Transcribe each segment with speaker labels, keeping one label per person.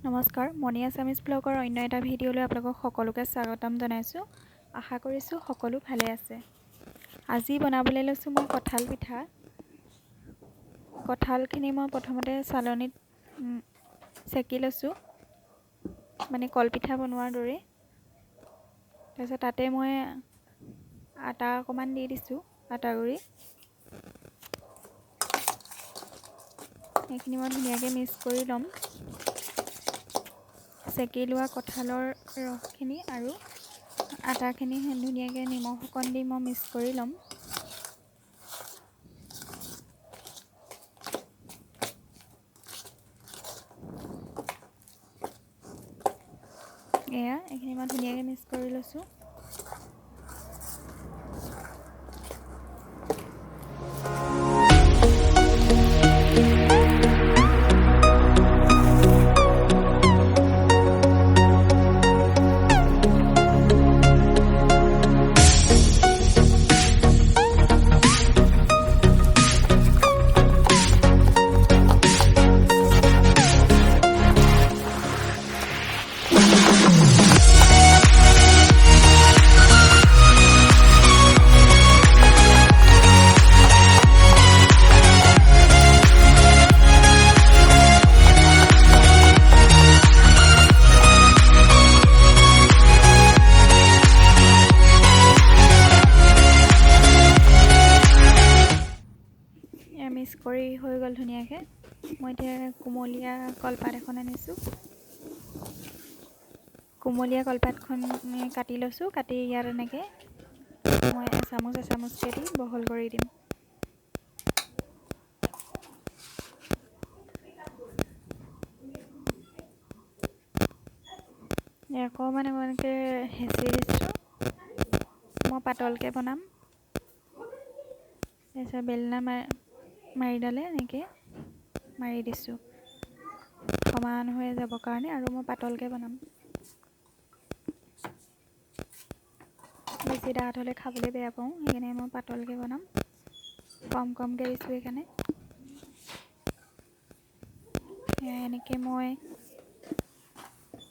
Speaker 1: নমস্কাৰ, মণি আছামিজ ব্লগৰ অন্য এটা ভিডিঅ'লৈ আপোনালোকক সকলোকে স্বাগতম জনাইছোঁ। আশা কৰিছোঁ সকলো ভালে আছে। আজি বনাবলৈ লৈছোঁ মই কঁঠাল পিঠা। কঁঠালখিনি মই প্ৰথমতে চালনীত চেকি লৈছোঁ, মানে কলপিঠা বনোৱাৰ দৰে। তাৰপিছত তাতে মই আটা অকণমান দি দিছোঁ, আটা গুড়ি। সেইখিনি মই ধুনীয়াকৈ মিক্স কৰি ল'ম। চেকি লোৱা কঁঠালৰ ৰসখিনি আৰু আটাখিনি ধুনীয়াকৈ নিমখ অকণ দি মই মিক্স কৰি ল'ম। এইখিনি মই ধুনীয়াকৈ মিক্স কৰি লৈছোঁ। মিক্স কৰি হৈ গ'ল ধুনীয়াকৈ। মই এতিয়া কুমলীয়া কলপাত এখন আনিছোঁ। কুমলীয়া কলপাতখন কাটি লৈছোঁ। কাটি ইয়াত এনেকৈ মই এচামুচকৈ দি বহল কৰি দিম। অকণমান এনেকৈ হেঁচি দিছোঁ। মই পাতলকৈ বনাম। তাৰপিছত বেলনা মাৰিডালে এনেকৈ মাৰি দিছোঁ সমান হৈ যাবৰ কাৰণে, আৰু মই পাতলকৈ বনাম। বেছি ডাঠ হ'লে খাবলৈ বেয়া পাওঁ, সেইকাৰণে মই পাতলকৈ বনাম। কমকৈ দিছোঁ সেইকাৰণে। এনেকৈ মই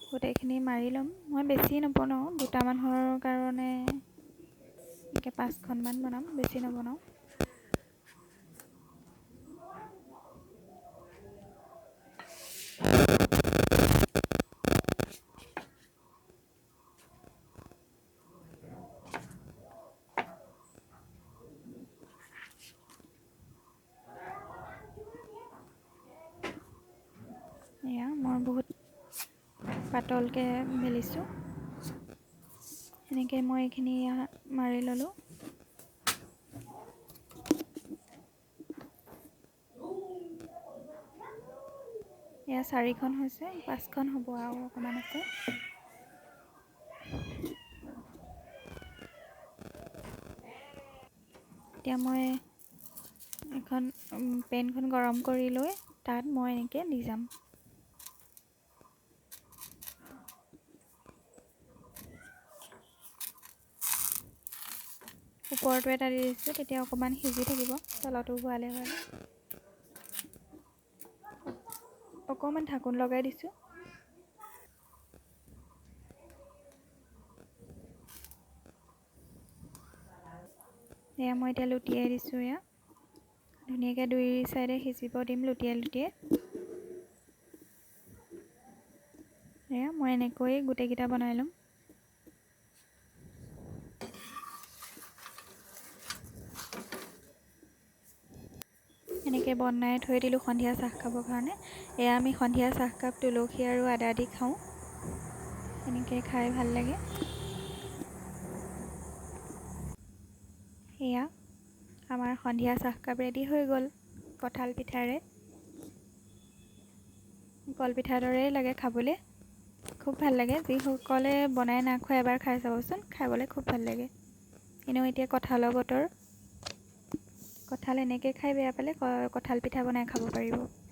Speaker 1: গোটেইখিনি মাৰি ল'ম। মই বেছি নবনাওঁ, দুটা মানুহৰ কাৰণে এনেকৈ 5খনমান বনাম, বেছি নবনাওঁ। মই বহুত পাতলকৈ বেলিছোঁ। এনেকৈ মই এইখিনি মাৰি ল'লোঁ। এয়া 4খন হৈছে, 5খন হ'ব আৰু অকণমান আছে। এতিয়া মই এখন পেনখন গৰম কৰি লৈ তাত মই এনেকৈ দি যাম। ওপৰতো এটা দি দিছোঁ, তেতিয়া অকণমান সিজি থাকিব, তলতো হোৱালে হোৱালে। অকণমান ঢাকোন লগাই দিছোঁ। মই এতিয়া লুটিয়াই দিছোঁ। ধুনীয়াকৈ 2 চাইডে সিজিব দিম লুটিয়াই লুটিয়াই। মই এনেকৈ গোটেইকেইটা বনাই ল'ম। এনেকৈ বনাই থৈ দিলোঁ সন্ধিয়া চাহ খাবৰ কাৰণে। আমি সন্ধিয়া চাহকাপ তুলসী আৰু আদা দি খাওঁ। এনেকৈ খাই ভাল লাগে। আমাৰ সন্ধিয়া চাহকাপ ৰেডি হৈ গ'ল কঁঠাল পিঠাৰে। কলপিঠাৰ দৰেই লাগে খাবলৈ, খুব ভাল লাগে। যিসকলে বনাই নাখোৱা এবাৰ খাই চাবচোন, খাবলৈ খুব ভাল লাগে। এনেও এতিয়া কঁঠালৰ বতৰ। কঁঠাল এনেকৈ খাই বেয়া পালে কঁঠাল পিঠা বনাই খাব পাৰিব।